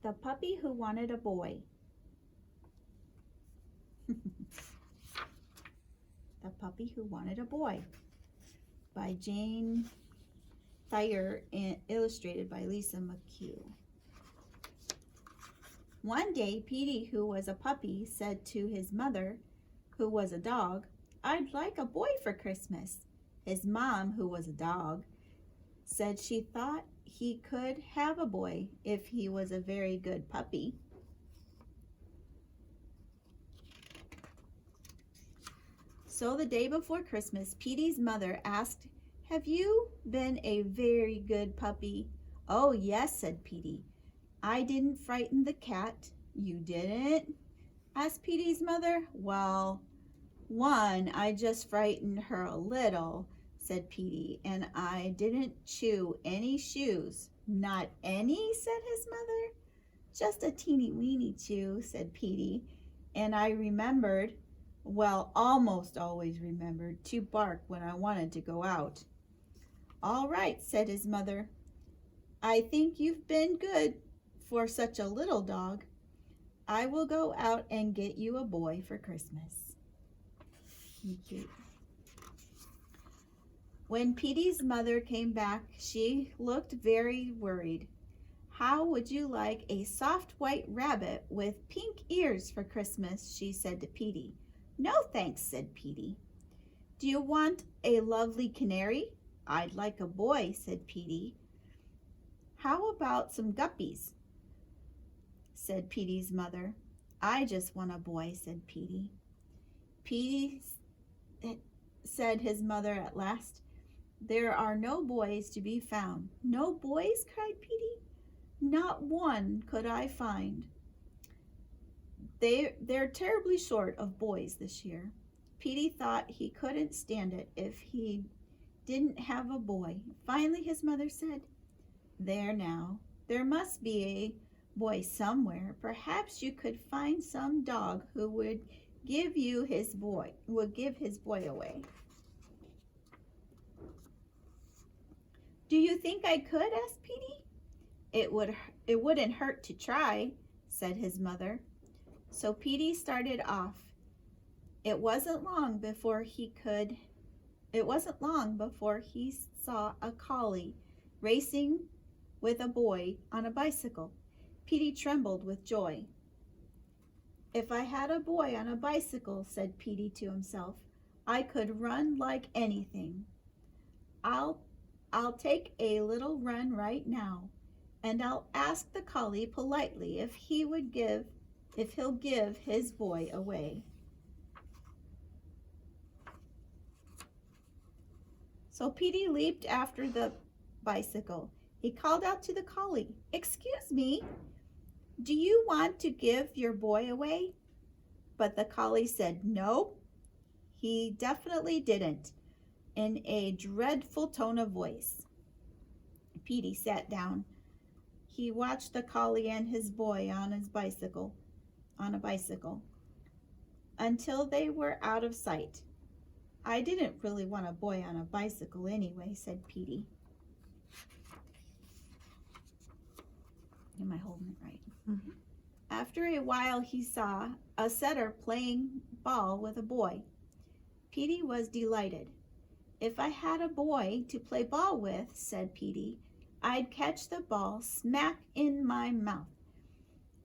The Puppy Who Wanted a Boy. The Puppy Who Wanted a Boy by Jane Thayer and illustrated by Lisa McHugh. One day, Petey, who was a puppy, said to his mother, who was a dog, "I'd like a boy for Christmas." His mom, who was a dog, said she thought he could have a boy if he was a very good puppy. So the day before Christmas, Petey's mother asked, "Have you been a very good puppy?" "Oh, yes," said Petey. "I didn't frighten the cat." "You didn't?" asked Petey's mother. "Well, I just frightened her a little," said Petey, "and I didn't chew any shoes." "Not any?" said his mother. "Just a teeny weeny chew," said Petey, "and I remembered, almost always remembered, to bark when I wanted to go out." "All right," said his mother. "I think you've been good for such a little dog. I will go out and get you a boy for Christmas." Thank you. When Petey's mother came back, she looked very worried. "How would you like a soft white rabbit with pink ears for Christmas?" she said to Petey. "No, thanks," said Petey. "Do you want a lovely canary?" "I'd like a boy," said Petey. "How about some guppies?" said Petey's mother. "I just want a boy," said Petey. "Petey," said his mother at last, "there are no boys to be found." "No boys?" cried Petey. "Not one could I find. They're terribly short of boys this year." Petey thought he couldn't stand it if he didn't have a boy. Finally his mother said, "There now, there must be a boy somewhere. Perhaps you could find some dog who would give his boy away." "Do you think I could?" asked Petey. It wouldn't hurt to try," said his mother. So Petey started off. It wasn't long before he saw a collie racing with a boy on a bicycle. Petey trembled with joy. "If I had a boy on a bicycle," said Petey to himself, "I could run like anything. I'll take a little run right now, and I'll ask the collie politely if he'll give his boy away." So Petey leaped after the bicycle. He called out to the collie, "Excuse me, do you want to give your boy away?" But the collie said no, he definitely didn't, in a dreadful tone of voice. Petey sat down. He watched the collie and his boy on a bicycle, until they were out of sight. "I didn't really want a boy on a bicycle anyway," said Petey. Am I holding it right? Mm-hmm. After a while he saw a setter playing ball with a boy. Petey was delighted. "If I had a boy to play ball with," said Petey, "I'd catch the ball smack in my mouth.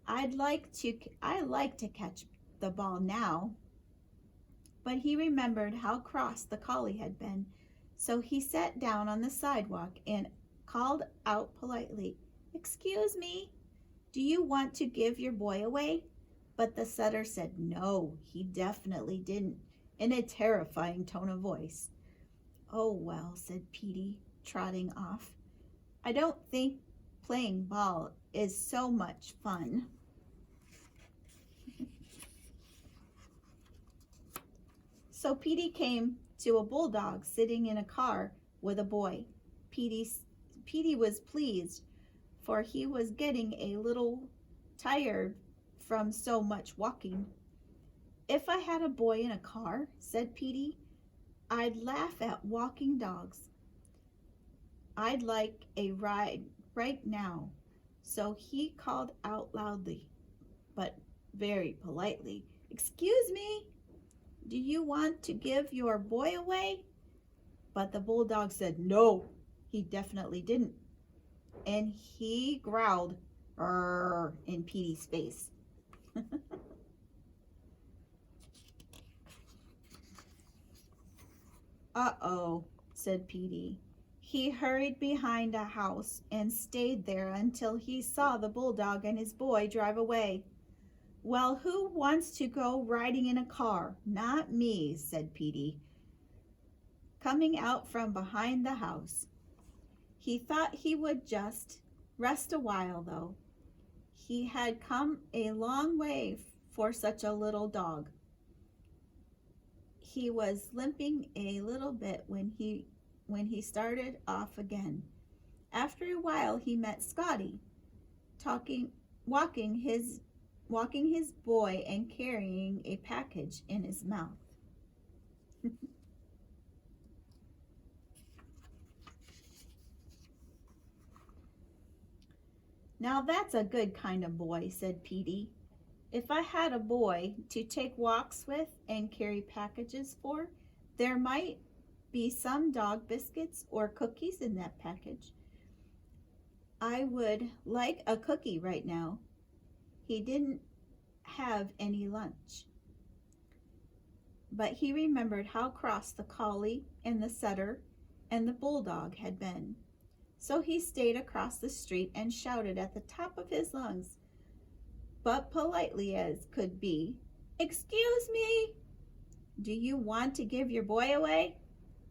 I like to catch the ball now." But he remembered how cross the collie had been, so he sat down on the sidewalk and called out politely, "Excuse me, do you want to give your boy away?" But the setter said no, he definitely didn't, in a terrifying tone of voice. "Oh, well," said Petey, trotting off. "I don't think playing ball is so much fun." So Petey came to a bulldog sitting in a car with a boy. Petey was pleased, for he was getting a little tired from so much walking. "If I had a boy in a car," said Petey, "I'd laugh at walking dogs. I'd like a ride right now." So he called out loudly, but very politely, "Excuse me, do you want to give your boy away?" But the bulldog said no, he definitely didn't. And he growled, "Rrr," in Petey's face. "Uh-oh," said Petey. He hurried behind a house and stayed there until he saw the bulldog and his boy drive away. "Well, who wants to go riding in a car? Not me," said Petey, coming out from behind the house. He thought he would just rest a while, though. He had come a long way for such a little dog. He was limping a little bit when he started off again. After a while he met Scotty, walking his boy and carrying a package in his mouth. "Now that's a good kind of boy," said Petey. "If I had a boy to take walks with and carry packages for, there might be some dog biscuits or cookies in that package. I would like a cookie right now." He didn't have any lunch, but he remembered how cross the collie and the setter and the bulldog had been. So he stayed across the street and shouted at the top of his lungs, but politely as could be, "Excuse me, do you want to give your boy away?"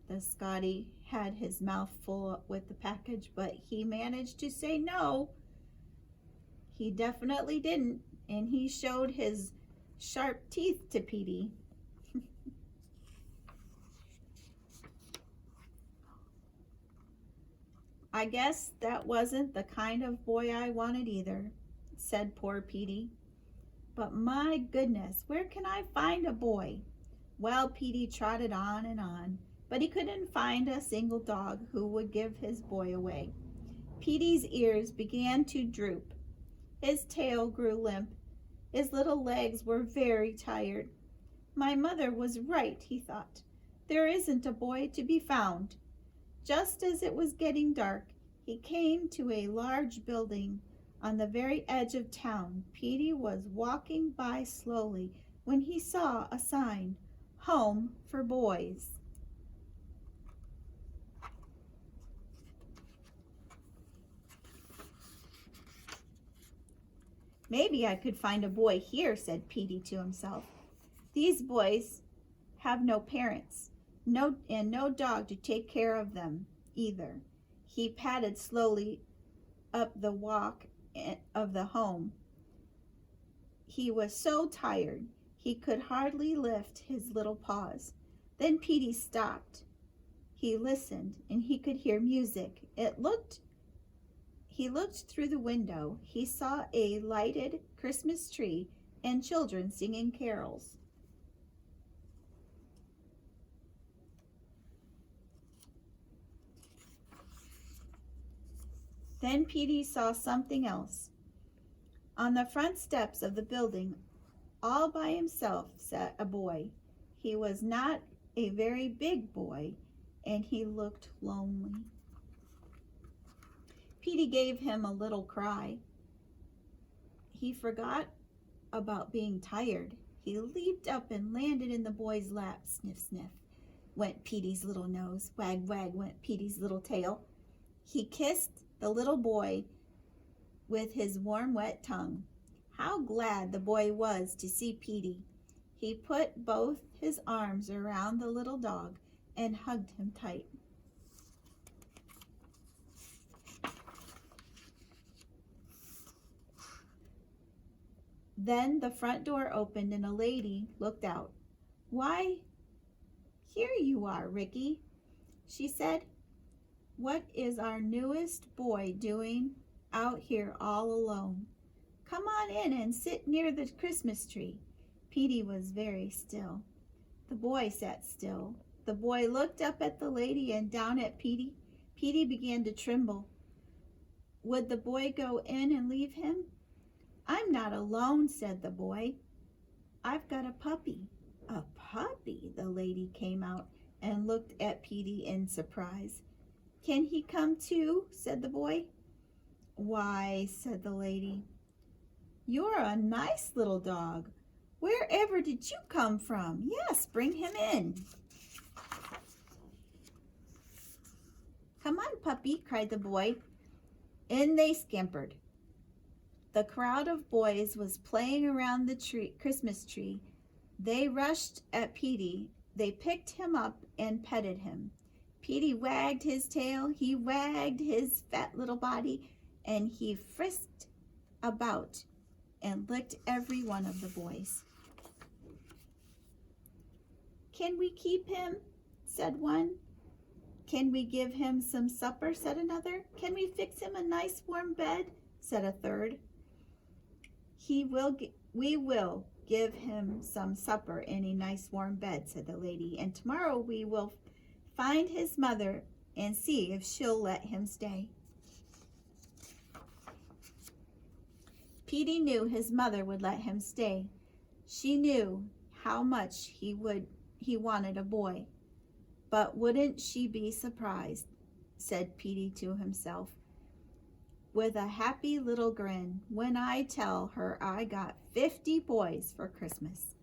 The Scotty had his mouth full with the package, but he managed to say no. He definitely didn't, and he showed his sharp teeth to Petey. "I guess that wasn't the kind of boy I wanted either," said poor Petey. "But my goodness, where can I find a boy?" Well, Petey trotted on, but he couldn't find a single dog who would give his boy away. Petey's ears began to droop. His tail grew limp. His little legs were very tired. "My mother was right," he thought. "There isn't a boy to be found." Just as it was getting dark, he came to a large building on the very edge of town. Petey was walking by slowly when he saw a sign, "Home for Boys." "Maybe I could find a boy here," said Petey to himself. "These boys have no parents, and no dog to take care of them either." He padded slowly up the walk of the home. He was so tired he could hardly lift his little paws. Then Petey stopped. He listened, and he could hear music. He looked through the window. He saw a lighted Christmas tree and children singing carols. Then Petey saw something else. On the front steps of the building, all by himself, sat a boy. He was not a very big boy, and he looked lonely. Petey gave him a little cry. He forgot about being tired. He leaped up and landed in the boy's lap. Sniff, sniff, went Petey's little nose. Wag, wag, went Petey's little tail. He kissed the little boy with his warm, wet tongue. How glad the boy was to see Petey. He put both his arms around the little dog and hugged him tight. Then the front door opened and a lady looked out. "Why, here you are, Ricky," she said. "What is our newest boy doing out here all alone? Come on in and sit near the Christmas tree." Petey was very still. The boy sat still. The boy looked up at the lady and down at Petey. Petey began to tremble. Would the boy go in and leave him? I'm not alone, said the boy. I've got a puppy. A puppy? The lady came out and looked at Petey in surprise. Can he come too? Said the boy. Why, said the lady, you're a nice little dog. Wherever did you come from? Yes, bring him in. Come on, puppy, cried the boy. In they scampered. The crowd of boys was playing around the Christmas tree. They rushed at Petey. They picked him up and petted him. Petey wagged his tail, he wagged his fat little body, and he frisked about and licked every one of the boys. Can we keep him? Said one. Can we give him some supper? Said another. Can we fix him a nice warm bed? Said a third. We will give him some supper in a nice warm bed, said the lady, and tomorrow we will find his mother and see if she'll let him stay. Petey knew his mother would let him stay. She knew how much he wanted a boy. But wouldn't she be surprised, said Petey to himself, with a happy little grin, when I tell her I got 50 boys for Christmas.